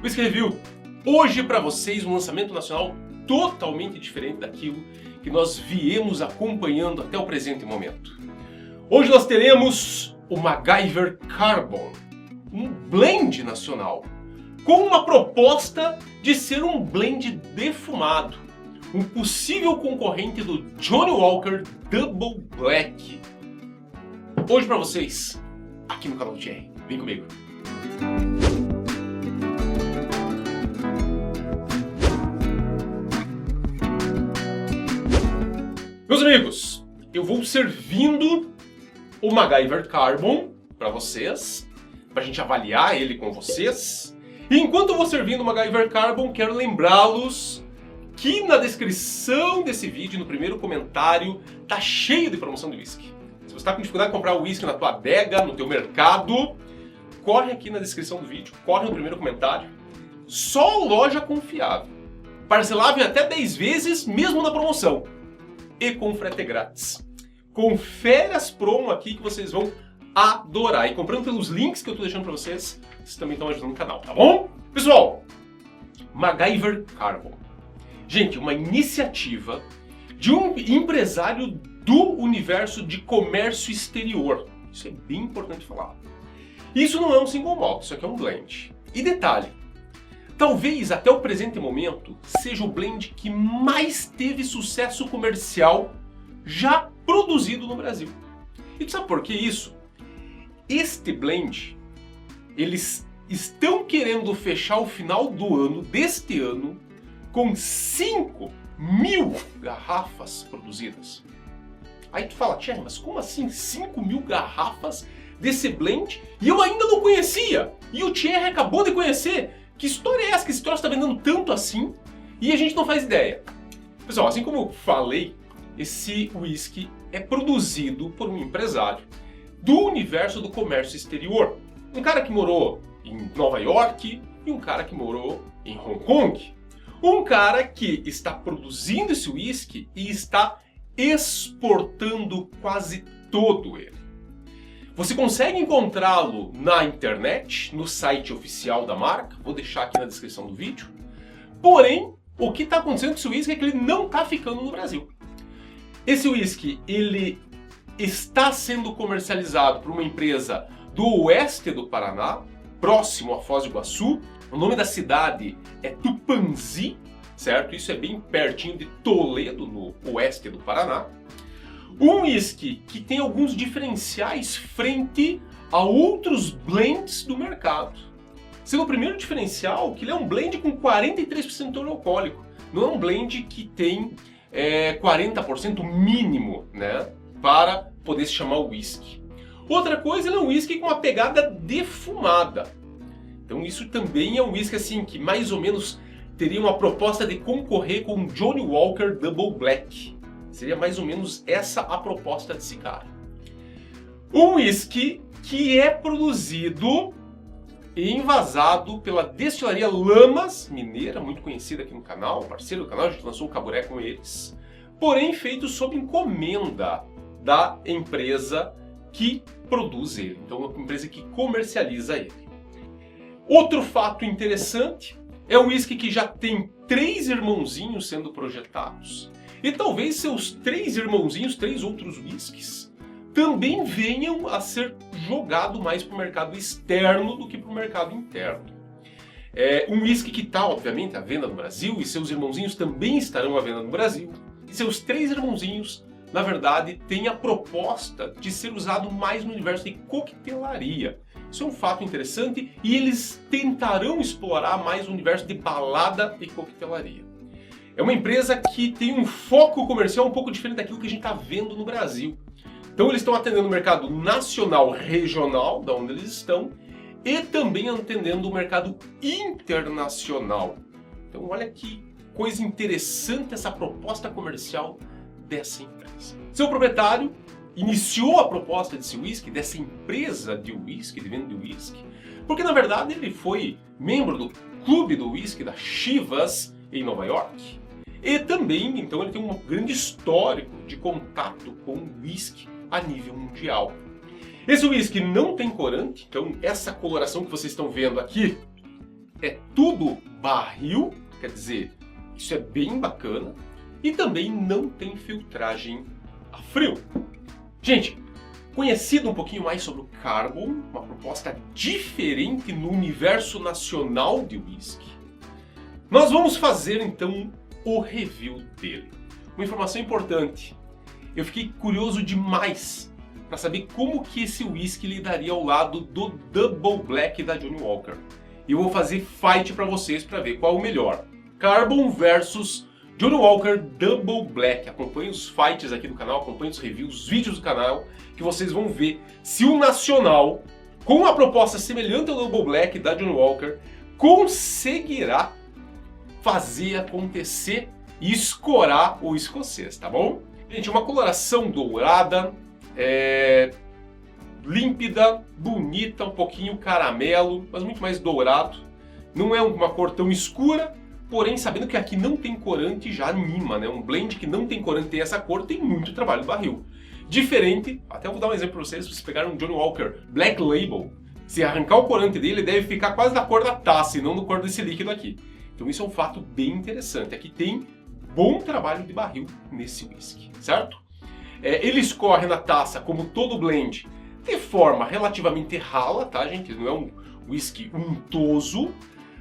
Whisky Review, hoje para vocês um lançamento nacional totalmente diferente daquilo que nós viemos acompanhando até o presente momento. Hoje nós teremos o MacGyver Carbon, um blend nacional, com uma proposta de ser um blend defumado, um possível concorrente do Johnnie Walker Double Black. Hoje para vocês, aqui no canal do Thierry. Vem comigo. Meus amigos, eu vou servindo o MacGyver Carbon para vocês, para a gente avaliar ele com vocês. E enquanto eu vou servindo o MacGyver Carbon, quero lembrá-los que na descrição desse vídeo, no primeiro comentário, tá cheio de promoção de whisky. Se você está com dificuldade de comprar o whisky na tua adega, no teu mercado, corre aqui na descrição do vídeo, corre no primeiro comentário. Só loja confiável. Parcelável em até 10 vezes, mesmo na promoção. E com frete grátis. Confere as promos aqui que vocês vão adorar. E comprando pelos links que eu estou deixando para vocês, vocês também estão ajudando o canal, tá bom? Pessoal, MacGyver Carbon. Gente, uma iniciativa de um empresário do universo de comércio exterior. Isso é bem importante falar. Isso não é um single malt, isso aqui é um blend. E detalhe, talvez até o presente momento seja o blend que mais teve sucesso comercial já produzido no Brasil. E tu sabe por que isso? Este blend, eles estão querendo fechar o final do ano, deste ano, com 5.000 garrafas produzidas. Aí tu fala, Thierry, mas como assim 5.000 garrafas desse blend? E eu ainda não conhecia! E o Thierry acabou de conhecer! Que história é essa? Que esse troço está vendendo tanto assim? E a gente não faz ideia. Pessoal, assim como eu falei, esse whisky é produzido por um empresário do universo do comércio exterior. Um cara que morou em Nova York e um cara que morou em Hong Kong. Um cara que está produzindo esse whisky e está exportando quase todo ele. Você consegue encontrá-lo na internet, no site oficial da marca, vou deixar aqui na descrição do vídeo. Porém, o que está acontecendo com esse whisky é que ele não está ficando no Brasil. Esse whisky, ele está sendo comercializado por uma empresa do oeste do Paraná, próximo a Foz do Iguaçu. O nome da cidade é Tupanzi, certo? Isso é bem pertinho de Toledo, no oeste do Paraná. Um whisky que tem alguns diferenciais frente a outros blends do mercado. Sendo o primeiro diferencial que ele é um blend com 43% de teor alcoólico. Não é um blend que tem 40% mínimo, né, para poder se chamar whisky. Outra coisa, ele é um whisky com uma pegada defumada. Então isso também é um whisky assim que mais ou menos teria uma proposta de concorrer com o Johnnie Walker Double Black. Seria mais ou menos essa a proposta desse cara. Um whisky que é produzido e envasado pela destilaria Lamas Mineira, muito conhecida aqui no canal, parceiro do canal, a gente lançou o caburé com eles. Porém feito sob encomenda da empresa que produz ele. Então uma empresa que comercializa ele. Outro fato interessante é um whisky que já tem 3 irmãozinhos sendo projetados. E talvez seus 3 irmãozinhos, 3 outros whiskies, também venham a ser jogados mais para o mercado externo do que para o mercado interno. É um whisky que está, obviamente, à venda no Brasil, e seus irmãozinhos também estarão à venda no Brasil. E seus 3 irmãozinhos, na verdade, têm a proposta de ser usado mais no universo de coquetelaria. Isso é um fato interessante e eles tentarão explorar mais o universo de balada e coquetelaria. É uma empresa que tem um foco comercial um pouco diferente daquilo que a gente está vendo no Brasil. Então eles estão atendendo o mercado nacional, regional, da onde eles estão, e também atendendo o mercado internacional. Então olha que coisa interessante essa proposta comercial dessa empresa. Seu proprietário iniciou a proposta desse whisky, dessa empresa de whisky, de venda de whisky, porque na verdade ele foi membro do clube do whisky da Chivas em Nova York. E também, então, ele tem um grande histórico de contato com o whisky a nível mundial. Esse whisky não tem corante, então essa coloração que vocês estão vendo aqui é tudo barril, quer dizer, isso é bem bacana. E também não tem filtragem a frio. Gente, conhecido um pouquinho mais sobre o Carbon, uma proposta diferente no universo nacional de whisky, nós vamos fazer então o review dele. Uma informação importante, eu fiquei curioso demais para saber como que esse whisky lidaria ao lado do Double Black da Johnnie Walker. E eu vou fazer fight para vocês para ver qual é o melhor. Carbon versus Johnnie Walker Double Black. Acompanhe os fights aqui do canal, acompanhe os reviews, os vídeos do canal, que vocês vão ver se o nacional, com uma proposta semelhante ao Double Black da Johnnie Walker, conseguirá fazer acontecer e escorar o escocês, tá bom? Gente, uma coloração dourada, límpida, bonita, um pouquinho caramelo, mas muito mais dourado. Não é uma cor tão escura, porém sabendo que aqui não tem corante já anima, né? Um blend que não tem corante tem essa cor, tem muito trabalho de barril. Diferente, até vou dar um exemplo para vocês, se vocês pegarem um Johnnie Walker Black Label, se arrancar o corante dele, deve ficar quase da cor da taça e não da cor desse líquido aqui. Então isso é um fato bem interessante. Aqui tem bom trabalho de barril nesse whisky, certo? Ele escorre na taça, como todo blend, de forma relativamente rala, tá, gente? Ele não é um whisky untoso,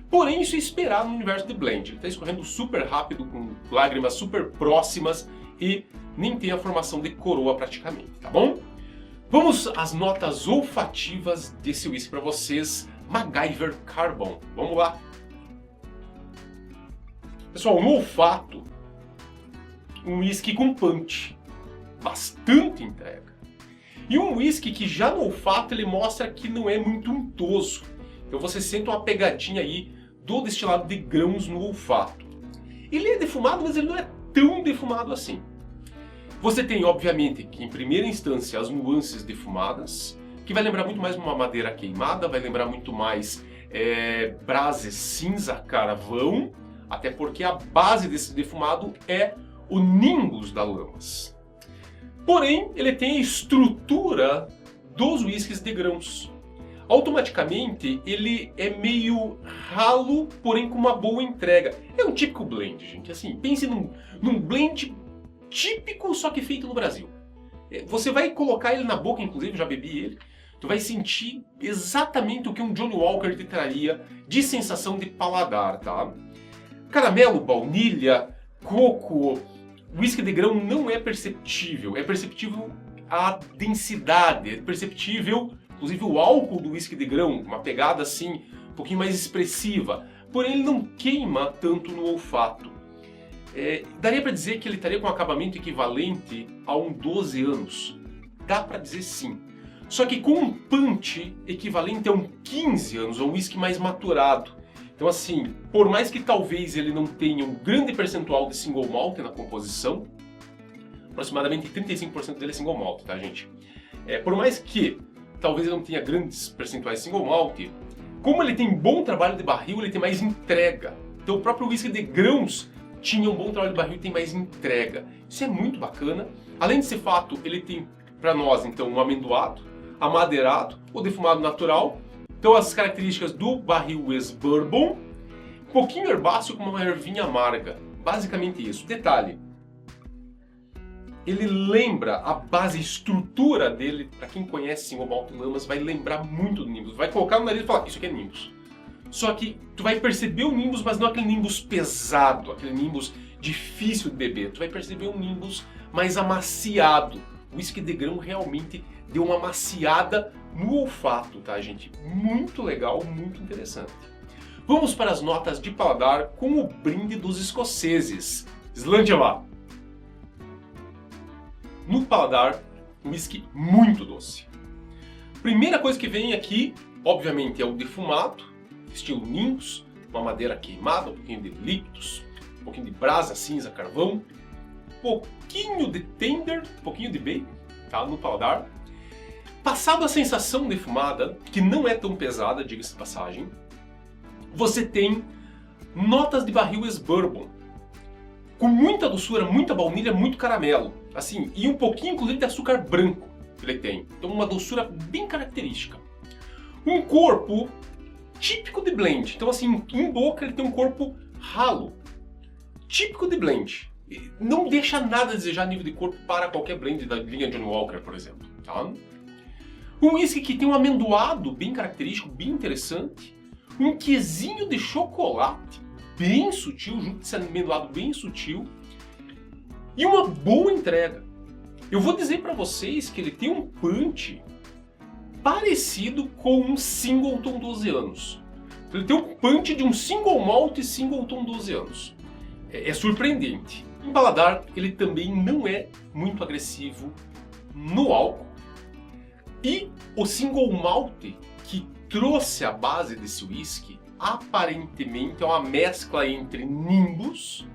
porém isso é esperado no universo de blend. Ele está escorrendo super rápido, com lágrimas super próximas e nem tem a formação de coroa praticamente, tá bom? Vamos às notas olfativas desse whisky para vocês, MacGyver Carbon. Vamos lá! Pessoal, no olfato, um whisky com punch, bastante entrega. E um whisky que já no olfato ele mostra que não é muito untoso. Então você sente uma pegadinha aí do destilado de grãos no olfato. Ele é defumado, mas ele não é tão defumado assim. Você tem, obviamente, que em primeira instância as nuances defumadas, que vai lembrar muito mais uma madeira queimada, vai lembrar muito mais brase cinza carvão, até porque a base desse defumado é o nimbus da lamas. Porém, ele tem a estrutura dos whiskies de grãos. Automaticamente, ele é meio ralo, porém com uma boa entrega. É um típico blend, gente. Assim, pense num blend típico, só que feito no Brasil. Você vai colocar ele na boca, inclusive, eu já bebi ele. Tu vai sentir exatamente o que um Johnnie Walker te traria de sensação de paladar, tá? Caramelo, baunilha, coco, whisky de grão não é perceptível. É perceptível a densidade, é perceptível, inclusive, o álcool do whisky de grão, uma pegada assim, um pouquinho mais expressiva. Porém, ele não queima tanto no olfato. Daria para dizer que ele estaria com um acabamento equivalente a um 12 anos. Dá para dizer sim. Só que com um punch equivalente a um 15 anos, ou um whisky mais maturado. Então assim, por mais que talvez ele não tenha um grande percentual de single malt na composição, aproximadamente 35% dele é single malt, tá, gente? Por mais que talvez ele não tenha grandes percentuais de single malt, como ele tem bom trabalho de barril, ele tem mais entrega. Então o próprio whisky de grãos tinha um bom trabalho de barril e tem mais entrega. Isso é muito bacana. Além desse fato, ele tem para nós então um amendoado, amadeirado, o defumado natural. Então as características do barril ex-bourbon, um pouquinho herbáceo com uma ervinha amarga. Basicamente isso. Detalhe, ele lembra a base, a estrutura dele, para quem conhece single malt lamas, vai lembrar muito do Nimbus. Vai colocar no nariz e falar, isso aqui é Nimbus. Só que tu vai perceber o Nimbus, mas não aquele Nimbus pesado, aquele Nimbus difícil de beber. Tu vai perceber um Nimbus mais amaciado. O whisky de grão realmente deu uma amaciada no olfato, tá, gente? Muito legal, muito interessante. Vamos para as notas de paladar com o brinde dos escoceses. Slangela. No paladar, um whisky muito doce. Primeira coisa que vem aqui, obviamente, é o defumado, estilo Nimbus, uma madeira queimada, um pouquinho de líquidos, um pouquinho de brasa, cinza, carvão, um pouquinho de tender, um pouquinho de bacon, tá, no paladar. Passado a sensação defumada, que não é tão pesada, diga-se de passagem, você tem notas de barril ex-bourbon, com muita doçura, muita baunilha, muito caramelo, assim, e um pouquinho, inclusive, de açúcar branco que ele tem. Então uma doçura bem característica. Um corpo típico de blend. Então assim, em boca ele tem um corpo ralo, típico de blend. Não deixa nada a desejar a nível de corpo para qualquer blend da linha Johnnie Walker, por exemplo. Tá? Um whisky que tem um amendoado bem característico, bem interessante. Um quesinho de chocolate bem sutil, junto desse amendoado bem sutil. E uma boa entrega. Eu vou dizer para vocês que ele tem um punch parecido com um Singleton 12 anos. Ele tem um punch de um single malt Singleton 12 anos. É surpreendente. Em paladar, ele também não é muito agressivo no álcool. E o single malt que trouxe a base desse whisky, aparentemente é uma mescla entre Nimbus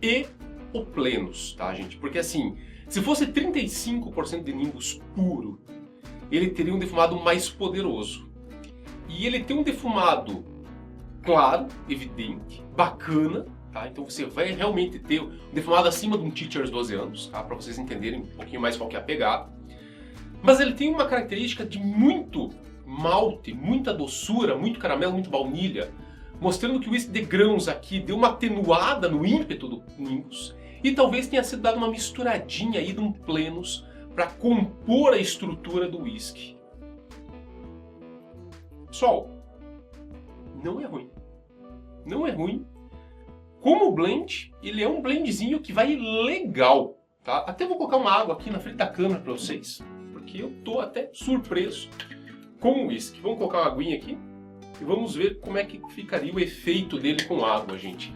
e o Plenus, tá, gente? Porque assim, se fosse 35% de Nimbus puro, ele teria um defumado mais poderoso. E ele tem um defumado claro, evidente, bacana, tá? Então você vai realmente ter um defumado acima de um Teacher's 12 anos, tá? Para vocês entenderem um pouquinho mais qual que é a pegada. Mas ele tem uma característica de muito malte, muita doçura, muito caramelo, muito baunilha, mostrando que o whisky de grãos aqui deu uma atenuada no ímpeto do Nimbus e talvez tenha sido dado uma misturadinha aí de um Plenus para compor a estrutura do whisky. Pessoal, não é ruim. Não é ruim. Como blend, ele é um blendzinho que vai legal, tá? Até vou colocar uma água aqui na frente da câmera para vocês, porque eu tô até surpreso com o whisky. Vamos colocar uma aguinha aqui e vamos ver como é que ficaria o efeito dele com água, gente.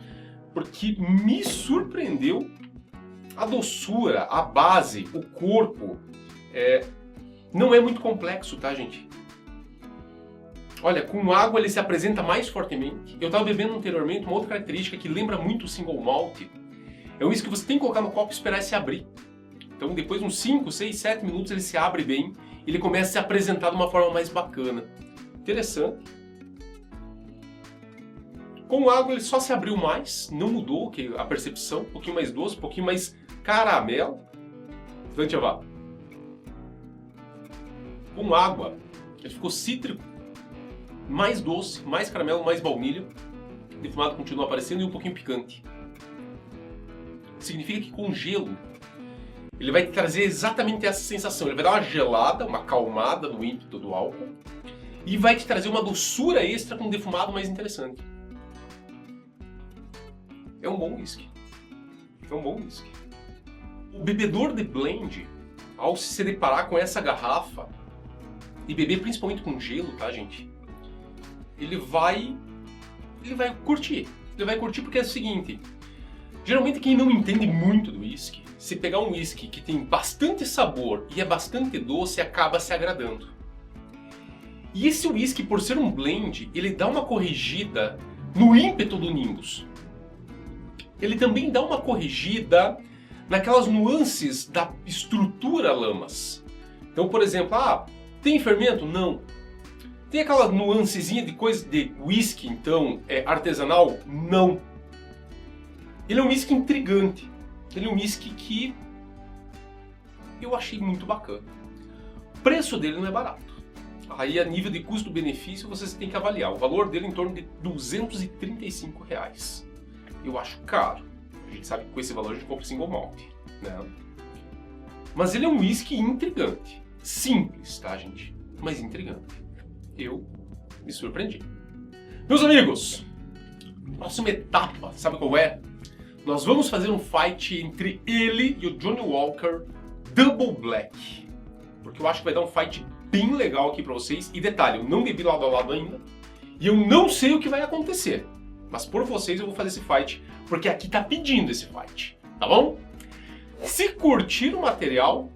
Porque me surpreendeu a doçura, a base, o corpo. Não é muito complexo, tá, gente? Olha, com água ele se apresenta mais fortemente. Eu estava bebendo anteriormente uma outra característica que lembra muito o single malt. É um whisky que você tem que colocar no copo e esperar ele se abrir. Então depois de uns 5, 6, 7 minutos ele se abre bem. Ele começa a se apresentar de uma forma mais bacana. Interessante. Com água ele só se abriu mais, não mudou a percepção. Um pouquinho mais doce, um pouquinho mais caramelo. Vantiavá. Com água ele ficou cítrico, mais doce, mais caramelo, mais baunilha. O defumado continua aparecendo e um pouquinho picante. Significa que com gelo ele vai trazer exatamente essa sensação. Ele vai dar uma gelada, uma acalmada no ímpeto do álcool e vai te trazer uma doçura extra com um defumado mais interessante. É um bom whisky. É um bom whisky. O bebedor de blend, ao se deparar com essa garrafa e beber principalmente com gelo, tá, gente? Ele vai curtir. Ele vai curtir porque é o seguinte: geralmente quem não entende muito do whisky, se pegar um whisky que tem bastante sabor e é bastante doce, acaba se agradando. E esse whisky, por ser um blend, ele dá uma corrigida no ímpeto do Nimbus. Ele também dá uma corrigida naquelas nuances da estrutura lamas. Então, por exemplo, tem fermento? Não. Tem aquela nuancezinha de coisa de whisky, então, artesanal? Não. Ele é um whisky intrigante. Ele é um whisky que eu achei muito bacana. O preço dele não é barato. Aí a nível de custo-benefício vocês têm que avaliar. O valor dele é em torno de R$235. Eu acho caro. A gente sabe que com esse valor a gente compra single malt, né? Mas ele é um whisky intrigante. Simples, tá, gente? Mas intrigante. Eu me surpreendi. Meus amigos, próxima etapa, sabe qual é? Nós vamos fazer um fight entre ele e o Johnnie Walker Double Black. Porque eu acho que vai dar um fight bem legal aqui pra vocês. E detalhe, eu não bebi lado a lado ainda. E eu não sei o que vai acontecer. Mas por vocês eu vou fazer esse fight, porque aqui tá pedindo esse fight, tá bom? Se curtir o material,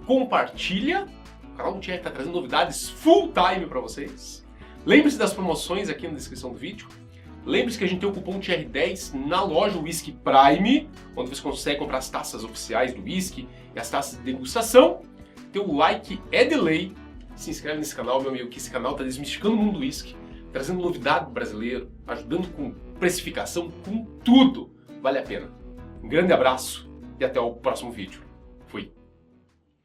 compartilha. O canal do TR tá trazendo novidades full time pra vocês. Lembre-se das promoções aqui na descrição do vídeo. Lembre-se que a gente tem o cupom TR10 na loja Whisky Prime, onde você consegue comprar as taças oficiais do whisky e as taças de degustação. Teu like é de lei. Se inscreve nesse canal, meu amigo, que esse canal tá desmistificando o mundo do whisky, trazendo novidade brasileiro, ajudando com precificação, com tudo. Vale a pena. Um grande abraço e até o próximo vídeo.